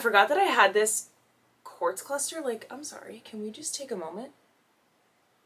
I forgot that I had this quartz cluster. Like, I'm sorry, can we just take a moment?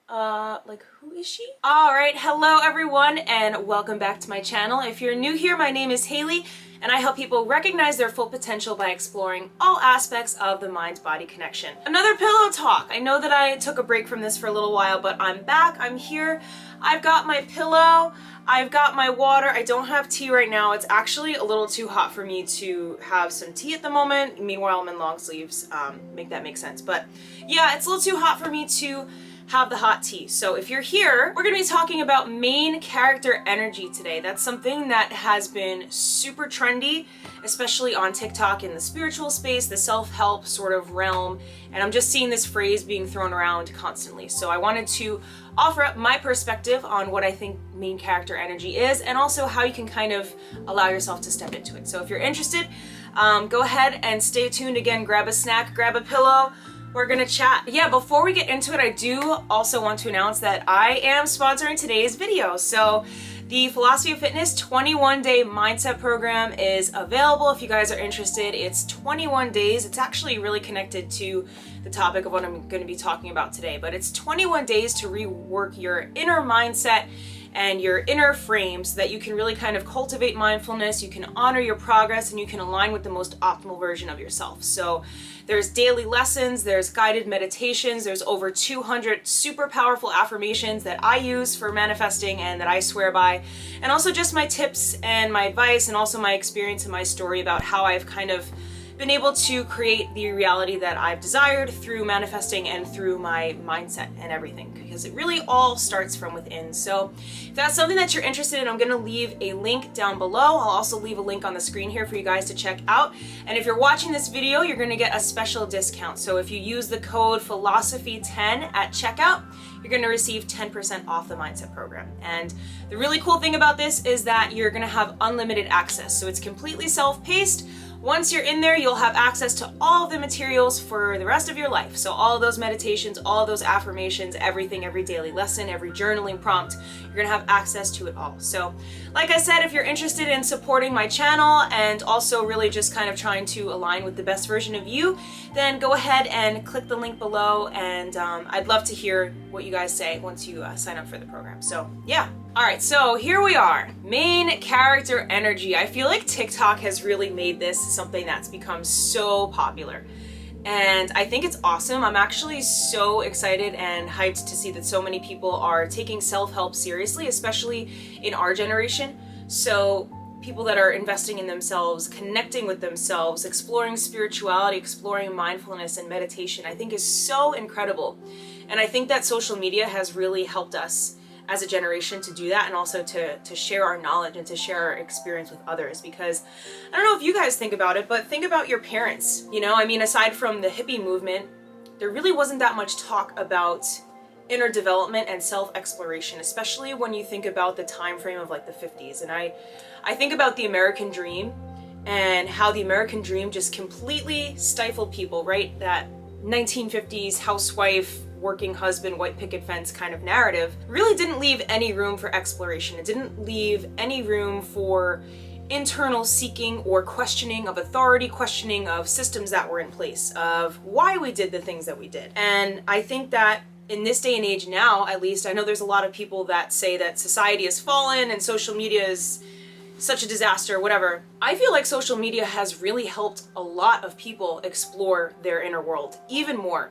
Like, who is she? Alright, hello everyone, and welcome back to my channel. If you're new here, my name is Haley, and I help people recognize their full potential by exploring all aspects of the mind-body connection. Another pillow talk. I know that I took a break from this for a little while, but I'm back, I'm here. I've got my pillow, I've got my water. I don't have tea right now. It's actually a little too hot for me to have some tea at the moment. Meanwhile, I'm in long sleeves. Make that make sense. But yeah, it's a little too hot for me to have the hot tea. So if you're here, we're going to be talking about main character energy today. That's something that has been super trendy, especially on TikTok in the spiritual space, the self-help sort of realm. And I'm just seeing this phrase being thrown around constantly. So I wanted to offer up my perspective on what I think main character energy is, and also how you can kind of allow yourself to step into it. So if you're interested, go ahead and stay tuned. Again, grab a snack, grab a pillow. We're gonna chat. Yeah, before we get into it, I do also want to announce that I am sponsoring today's video. So the Philosophy of Fitness 21-day mindset program is available if you guys are interested. It's 21 days. It's actually really connected to the topic of what I'm going to be talking about today, but it's 21 days to rework your inner mindset and your inner frame so that you can really kind of cultivate mindfulness, you can honor your progress, and you can align with the most optimal version of yourself. So there's daily lessons, there's guided meditations, there's over 200 super powerful affirmations that I use for manifesting and that I swear by, and also just my tips and my advice and also my experience and my story about how I've kind of been able to create the reality that I've desired through manifesting and through my mindset and everything, because it really all starts from within. So if that's something that you're interested in, I'm going to leave a link down below. I'll also leave a link on the screen here for you guys to check out. And if you're watching this video, you're going to get a special discount. So if you use the code philosophy10 at checkout, you're going to receive 10% off the mindset program. And the really cool thing about this is that you're going to have unlimited access. So it's completely self-paced. Once you're in there, you'll have access to all of the materials for the rest of your life. So all of those meditations, all of those affirmations, everything, every daily lesson, every journaling prompt, you're gonna have access to it all. So like I said, if you're interested in supporting my channel and also really just kind of trying to align with the best version of you, then go ahead and click the link below, and I'd love to hear what you guys say once you sign up for the program. So yeah. Alright, so here we are. Main character energy. I feel like TikTok has really made this something that's become so popular. And I think it's awesome. I'm actually so excited and hyped to see that so many people are taking self-help seriously, especially in our generation. So people that are investing in themselves, connecting with themselves, exploring spirituality, exploring mindfulness and meditation, I think is so incredible. And I think that social media has really helped us as a generation to do that, and also to share our knowledge and to share our experience with others. Because I don't know if you guys think about it, but think about your parents. You know, I mean, aside from the hippie movement, there really wasn't that much talk about inner development and self-exploration, especially when you think about the time frame of like the 50s. And I think about the American dream and how the American dream just completely stifled people, right? That 1950s housewife, working husband, white picket fence kind of narrative really didn't leave any room for exploration. It didn't leave any room for internal seeking or questioning of authority, questioning of systems that were in place, of why we did the things that we did. And I think that in this day and age now, at least, I know there's a lot of people that say that society has fallen and social media is such a disaster, whatever. I feel like social media has really helped a lot of people explore their inner world even more.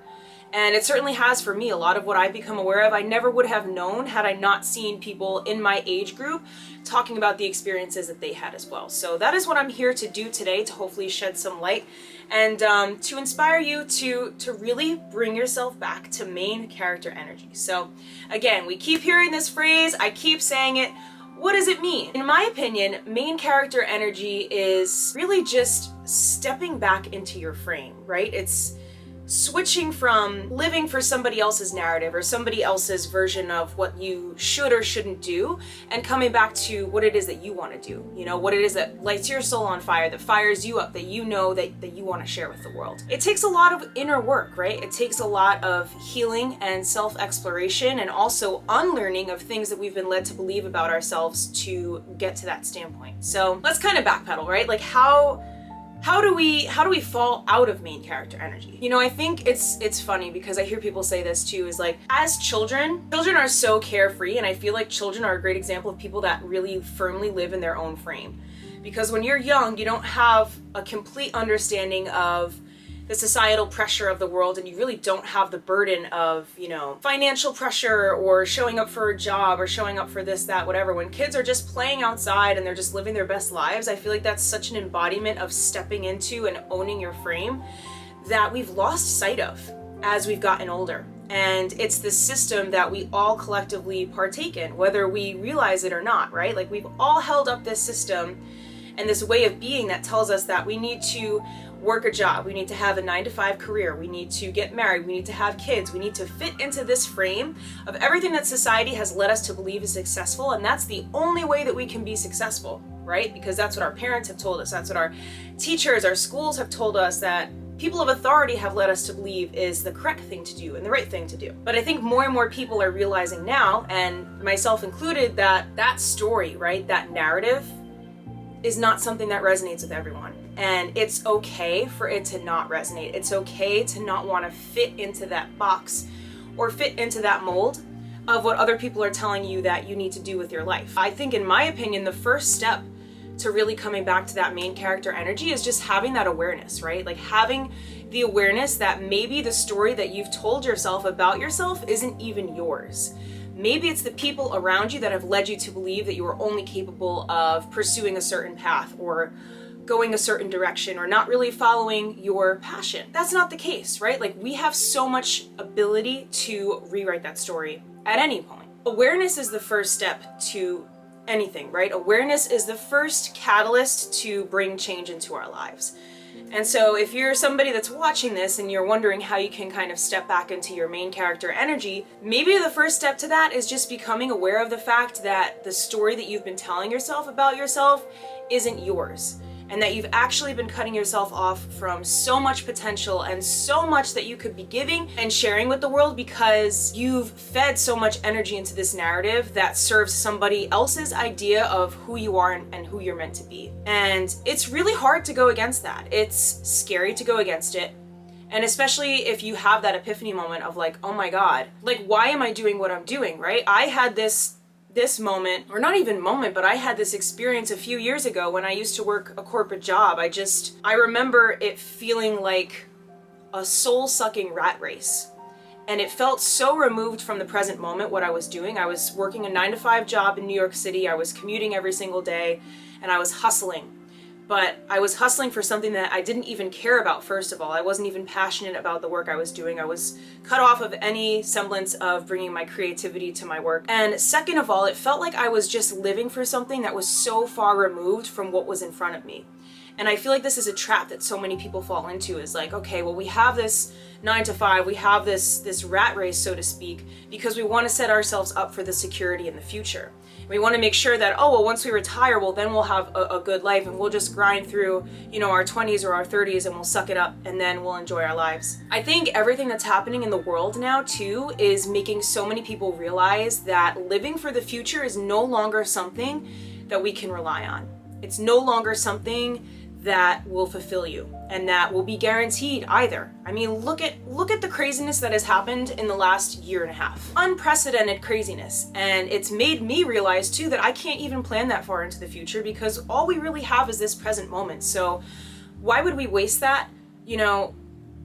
And it certainly has for me. A lot of what I've become aware of, I never would have known had I not seen people in my age group talking about the experiences that they had as well. So that is what I'm here to do today, to hopefully shed some light and to inspire you to really bring yourself back to main character energy. So again, we keep hearing this phrase, I keep saying it. What does it mean? In my opinion, main character energy is really just stepping back into your frame, right? It's switching from living for somebody else's narrative or somebody else's version of what you should or shouldn't do, and coming back to what it is that you want to do. You know, what it is that lights your soul on fire, that fires you up, that you know that you want to share with the world. It takes a lot of inner work, right? It takes a lot of healing and self-exploration, and also unlearning of things that we've been led to believe about ourselves to get to that standpoint. So let's kind of backpedal, right? Like how how do we fall out of main character energy? You know, I think it's funny because I hear people say this too, is like, as children are so carefree, and I feel like children are a great example of people that really firmly live in their own frame. Because when you're young, you don't have a complete understanding of the societal pressure of the world, and you really don't have the burden of, you know, financial pressure or showing up for a job or showing up for this, that, whatever. When kids are just playing outside and they're just living their best lives, I feel like that's such an embodiment of stepping into and owning your frame that we've lost sight of as we've gotten older. And it's the system that we all collectively partake in, whether we realize it or not, right? Like, we've all held up this system and this way of being that tells us that we need to work a job, we need to have a 9-to-5 career, we need to get married, we need to have kids, we need to fit into this frame of everything that society has led us to believe is successful, and that's the only way that we can be successful, right? Because that's what our parents have told us, that's what our teachers, our schools have told us, that people of authority have led us to believe is the correct thing to do and the right thing to do. But I think more and more people are realizing now, and myself included, that that story, right, that narrative is not something that resonates with everyone. And it's okay for it to not resonate. It's okay to not want to fit into that box or fit into that mold of what other people are telling you that you need to do with your life. I think, in my opinion, the first step to really coming back to that main character energy is just having that awareness, right? Like, having the awareness that maybe the story that you've told yourself about yourself isn't even yours. Maybe it's the people around you that have led you to believe that you are only capable of pursuing a certain path or going a certain direction or not really following your passion. That's not the case, right? Like, we have so much ability to rewrite that story at any point. Awareness is the first step to anything, right? Awareness is the first catalyst to bring change into our lives. And so if you're somebody that's watching this and you're wondering how you can kind of step back into your main character energy, maybe the first step to that is just becoming aware of the fact that the story that you've been telling yourself about yourself isn't yours, and that you've actually been cutting yourself off from so much potential and so much that you could be giving and sharing with the world because you've fed so much energy into this narrative that serves somebody else's idea of who you are and who you're meant to be. And it's really hard to go against that. It's scary to go against it. And especially if you have that epiphany moment of like, oh my God, like, why am I doing what I'm doing, right? I had this moment, or not even moment, but I had this experience a few years ago when I used to work a corporate job. I remember it feeling like a soul-sucking rat race. And it felt so removed from the present moment, what I was doing. I was working a 9-to-5 job in New York City. I was commuting every single day, and I was hustling. But I was hustling for something that I didn't even care about, first of all. I wasn't even passionate about the work I was doing. I was cut off of any semblance of bringing my creativity to my work. And second of all, it felt like I was just living for something that was so far removed from what was in front of me. And I feel like this is a trap that so many people fall into, is like, okay, well, we have this 9-to-5, we have this rat race, so to speak, because we want to set ourselves up for the security in the future. We want to make sure that, oh, well, once we retire, well, then we'll have a good life and we'll just grind through, you know, our 20s or our 30s and we'll suck it up and then we'll enjoy our lives. I think everything that's happening in the world now, too, is making so many people realize that living for the future is no longer something that we can rely on. It's no longer something that will fulfill you and that will be guaranteed either. I mean, look at the craziness that has happened in the last year and a half. Unprecedented craziness. And it's made me realize too that I can't even plan that far into the future because all we really have is this present moment. So why would we waste that, you know,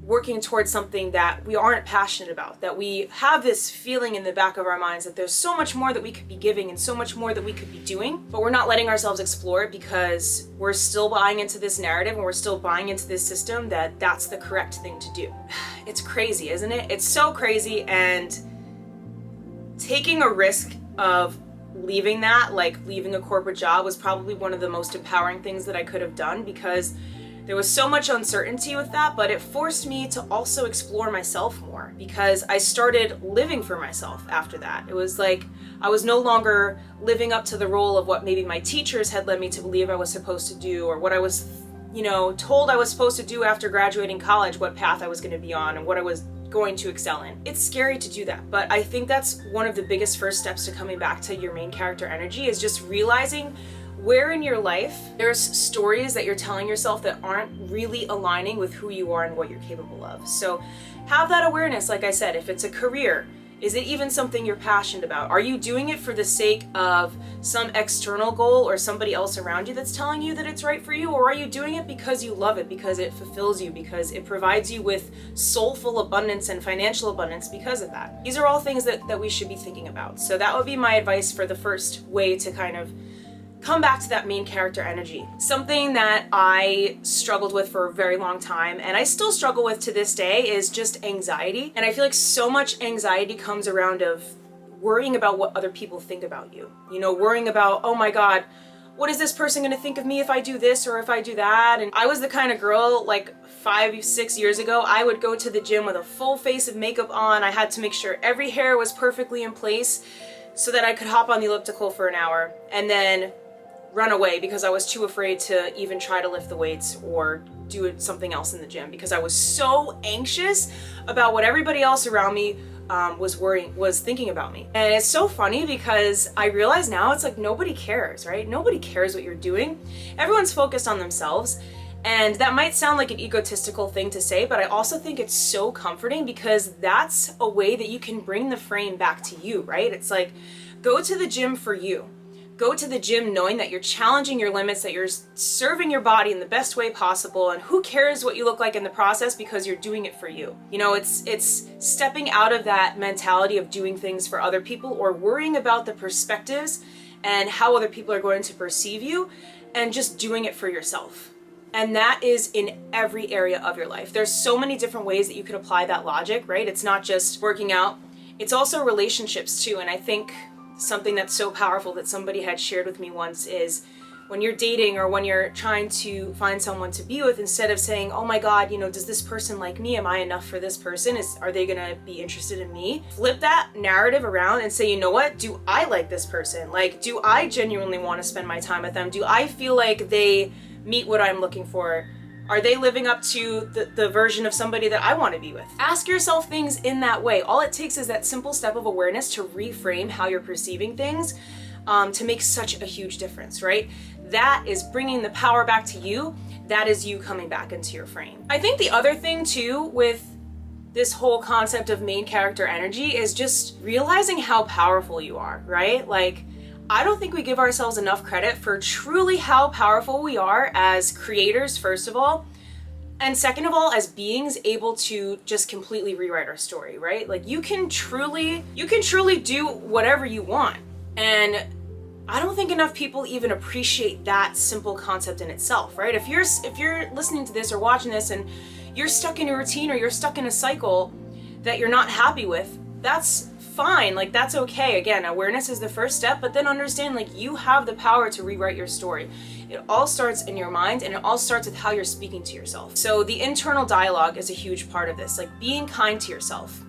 working towards something that we aren't passionate about, that we have this feeling in the back of our minds that there's so much more that we could be giving and so much more that we could be doing, but we're not letting ourselves explore it because we're still buying into this narrative and we're still buying into this system that that's the correct thing to do. It's crazy, isn't it? It's so crazy, and taking a risk of leaving that, like leaving a corporate job, was probably one of the most empowering things that I could have done because there was so much uncertainty with that, but it forced me to also explore myself more because I started living for myself after that. It was like I was no longer living up to the role of what maybe my teachers had led me to believe I was supposed to do, or what I was, you know, told I was supposed to do after graduating college, what path I was going to be on and what I was going to excel in. It's scary to do that, but I think that's one of the biggest first steps to coming back to your main character energy, is just realizing where in your life there's stories that you're telling yourself that aren't really aligning with who you are and what you're capable of. So have that awareness. Like I said, if it's a career, is it even something you're passionate about? Are you doing it for the sake of some external goal or somebody else around you that's telling you that it's right for you? Or are you doing it because you love it, because it fulfills you, because it provides you with soulful abundance and financial abundance because of that? These are all things that we should be thinking about. So that would be my advice for the first way to kind of come back to that main character energy. Something that I struggled with for a very long time, and I still struggle with to this day, is just anxiety. And I feel like so much anxiety comes around of worrying about what other people think about you. You know, worrying about, oh my God, what is this person gonna think of me if I do this or if I do that? And I was the kind of girl, like 5-6 years ago, I would go to the gym with a full face of makeup on. I had to make sure every hair was perfectly in place so that I could hop on the elliptical for an hour and then run away because I was too afraid to even try to lift the weights or do something else in the gym because I was so anxious about what everybody else around me was thinking about me. And it's so funny because I realize now it's like nobody cares, right? Nobody cares what you're doing. Everyone's focused on themselves. And that might sound like an egotistical thing to say, but I also think it's so comforting because that's a way that you can bring the frame back to you, right? It's like, go to the gym for you. Go to the gym knowing that you're challenging your limits, that you're serving your body in the best way possible, and who cares what you look like in the process because you're doing it for you. You know, it's stepping out of that mentality of doing things for other people or worrying about the perspectives and how other people are going to perceive you, and just doing it for yourself. And that is in every area of your life. There's so many different ways that you could apply that logic, right? It's not just working out, it's also relationships too. And I think something that's so powerful that somebody had shared with me once is when you're dating or when you're trying to find someone to be with, instead of saying, oh my God, you know, does this person like me? Am I enough for this person? Are they gonna be interested in me? Flip that narrative around and say, you know what? Do I like this person? Like, do I genuinely want to spend my time with them? Do I feel like they meet what I'm looking for? Are they living up to the version of somebody that I want to be with? Ask yourself things in that way. All it takes is that simple step of awareness to reframe how you're perceiving things to make such a huge difference, right? That is bringing the power back to you. That is you coming back into your frame. I think the other thing too with this whole concept of main character energy is just realizing how powerful you are, right? Like, I don't think we give ourselves enough credit for truly how powerful we are as creators, first of all, and second of all, as beings able to just completely rewrite our story, right? Like, you can truly do whatever you want. And I don't think enough people even appreciate that simple concept in itself, right? If you're listening to this or watching this and you're stuck in a routine or you're stuck in a cycle that you're not happy with, that's fine. Like, that's okay. Again, awareness is the first step, but then understand, like, you have the power to rewrite your story. It all starts in your mind, and it all starts with how you're speaking to yourself. So the internal dialogue is a huge part of this, like being kind to yourself.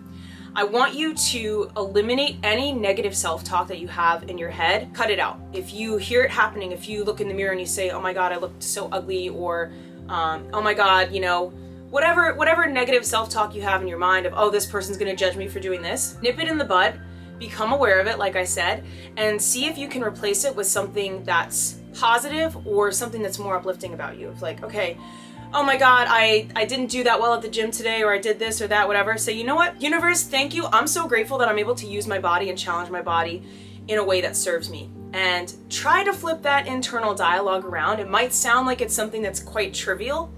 I want you to eliminate any negative self-talk that you have in your head. Cut it out. If you hear it happening, if you look in the mirror and you say, oh my God, I look so ugly, or oh my God, you know, whatever negative self-talk you have in your mind of, oh, this person's gonna judge me for doing this, nip it in the bud, become aware of it, like I said, and see if you can replace it with something that's positive or something that's more uplifting about you. It's like, okay, oh my God, I didn't do that well at the gym today, or I did this or that, whatever. Say, you know what, universe, thank you. I'm so grateful that I'm able to use my body and challenge my body in a way that serves me. And try to flip that internal dialogue around. It might sound like it's something that's quite trivial,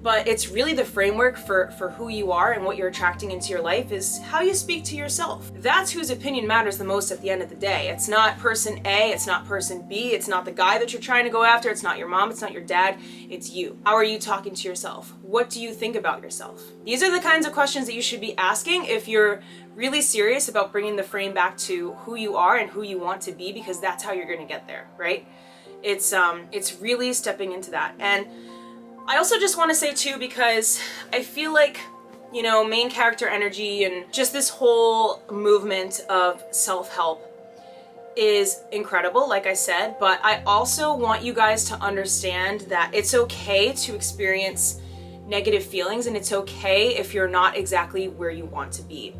but it's really the framework for who you are and what you're attracting into your life is how you speak to yourself. That's whose opinion matters the most at the end of the day. It's not person A, it's not person B, it's not the guy that you're trying to go after, it's not your mom, it's not your dad, it's you. How are you talking to yourself? What do you think about yourself? These are the kinds of questions that you should be asking if you're really serious about bringing the frame back to who you are and who you want to be, because that's how you're gonna get there, right? It's really stepping into that. And I also just want to say too, because I feel like, you know, main character energy and just this whole movement of self-help is incredible, like I said, but I also want you guys to understand that it's okay to experience negative feelings, and it's okay if you're not exactly where you want to be.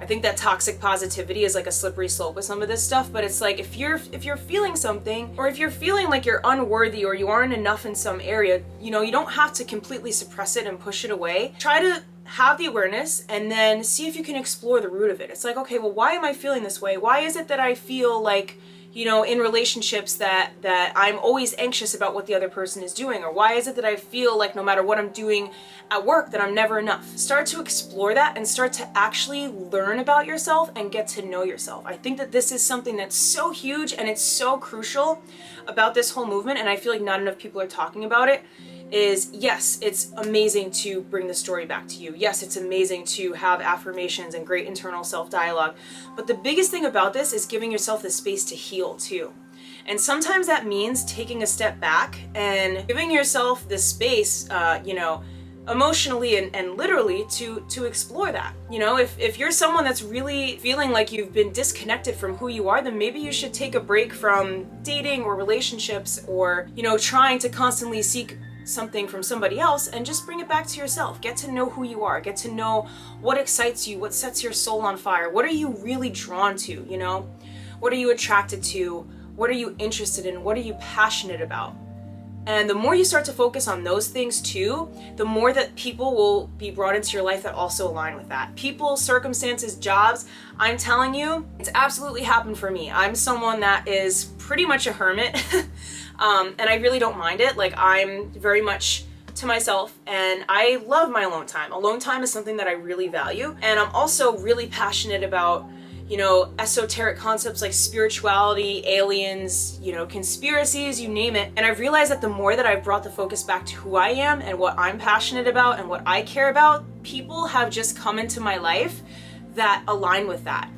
I think that toxic positivity is like a slippery slope with some of this stuff, but it's like if you're feeling something, or if you're feeling like you're unworthy or you aren't enough in some area, you know, you don't have to completely suppress it and push it away. Try to have the awareness and then see if you can explore the root of it. It's like, okay, well, why am I feeling this way? Why is it that I feel like, you know, in relationships that I'm always anxious about what the other person is doing? Or why is it that I feel like no matter what I'm doing at work that I'm never enough? Start to explore that and start to actually learn about yourself and get to know yourself. I think that this is something that's so huge and it's so crucial about this whole movement, and I feel like not enough people are talking about it. Is yes, it's amazing to bring the story back to you. Yes, it's amazing to have affirmations and great internal self-dialogue. But the biggest thing about this is giving yourself the space to heal too. And sometimes that means taking a step back and giving yourself the space, you know, emotionally and literally to explore that. You know, if you're someone that's really feeling like you've been disconnected from who you are, then maybe you should take a break from dating or relationships, or, you know, trying to constantly seek something from somebody else, and just bring it back to yourself. Get to know who you are, get to know what excites you, what sets your soul on fire, what are you really drawn to, you know, what are you attracted to, what are you interested in, what are you passionate about. And the more you start to focus on those things too, the more that people will be brought into your life that also align with that. People, circumstances, jobs, I'm telling you, it's absolutely happened for me. I'm someone that is pretty much a hermit. And I really don't mind it. Like, I'm very much to myself and I love my alone time. Alone time is something that I really value. And I'm also really passionate about, you know, esoteric concepts like spirituality, aliens, you know, conspiracies, you name it. And I've realized that the more that I've brought the focus back to who I am and what I'm passionate about and what I care about, people have just come into my life that align with that.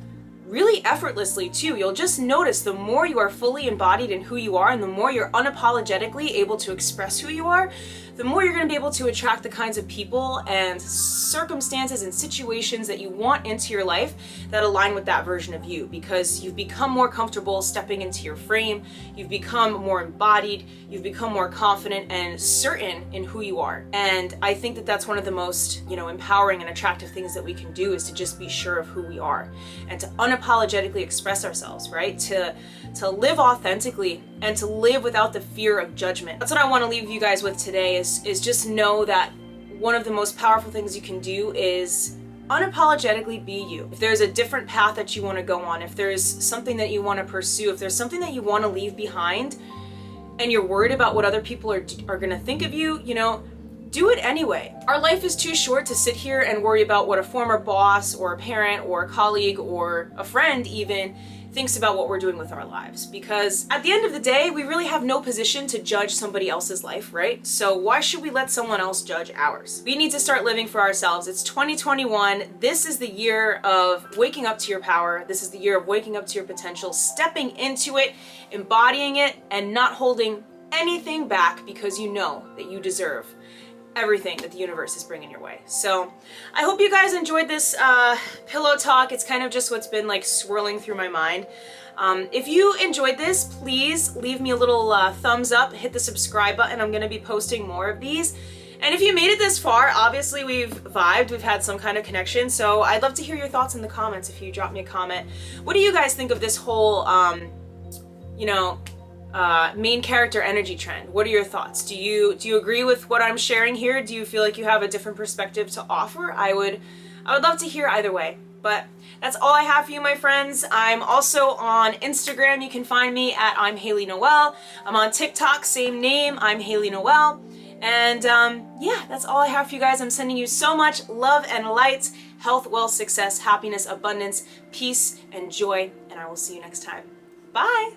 Really effortlessly too. You'll just notice the more you are fully embodied in who you are and the more you're unapologetically able to express who you are, the more you're going to be able to attract the kinds of people and circumstances and situations that you want into your life that align with that version of you, because you've become more comfortable stepping into your frame, you've become more embodied, you've become more confident and certain in who you are. And I think that that's one of the most, you know, empowering and attractive things that we can do, is to just be sure of who we are and to unapologetically express ourselves, right? To live authentically and to live without the fear of judgment. That's what I want to leave you guys with today, is just know that one of the most powerful things you can do is unapologetically be you. If there's a different path that you want to go on, if there's something that you want to pursue, if there's something that you want to leave behind and you're worried about what other people are going to think of you, you know, do it anyway. Our life is too short to sit here and worry about what a former boss or a parent or a colleague or a friend even thinks about what we're doing with our lives, because at the end of the day, we really have no position to judge somebody else's life, right? So why should we let someone else judge ours? We need to start living for ourselves. It's 2021. This is the year of waking up to your power. This is the year of waking up to your potential, stepping into it, embodying it, and not holding anything back, because you know that you deserve everything that the universe is bringing your way. So I hope you guys enjoyed this pillow talk. It's kind of just what's been like swirling through my mind. If you enjoyed this, please leave me a little thumbs up, hit the subscribe button. I'm going to be posting more of these. And if you made it this far, obviously we've vibed, we've had some kind of connection. So I'd love to hear your thoughts in the comments if you drop me a comment. What do you guys think of this whole, you know, main character energy trend? What are your thoughts? Do you agree with what I'm sharing here? Do you feel like you have a different perspective to offer? I would love to hear either way. But that's all I have for you, my friends. I'm also on Instagram. You can find me at I'm Haley Noel. I'm on TikTok, same name, I'm Haley Noel. And yeah, that's all I have for you guys. I'm sending you so much love and light, health, wealth, success, happiness, abundance, peace, and joy. And I will see you next time. Bye.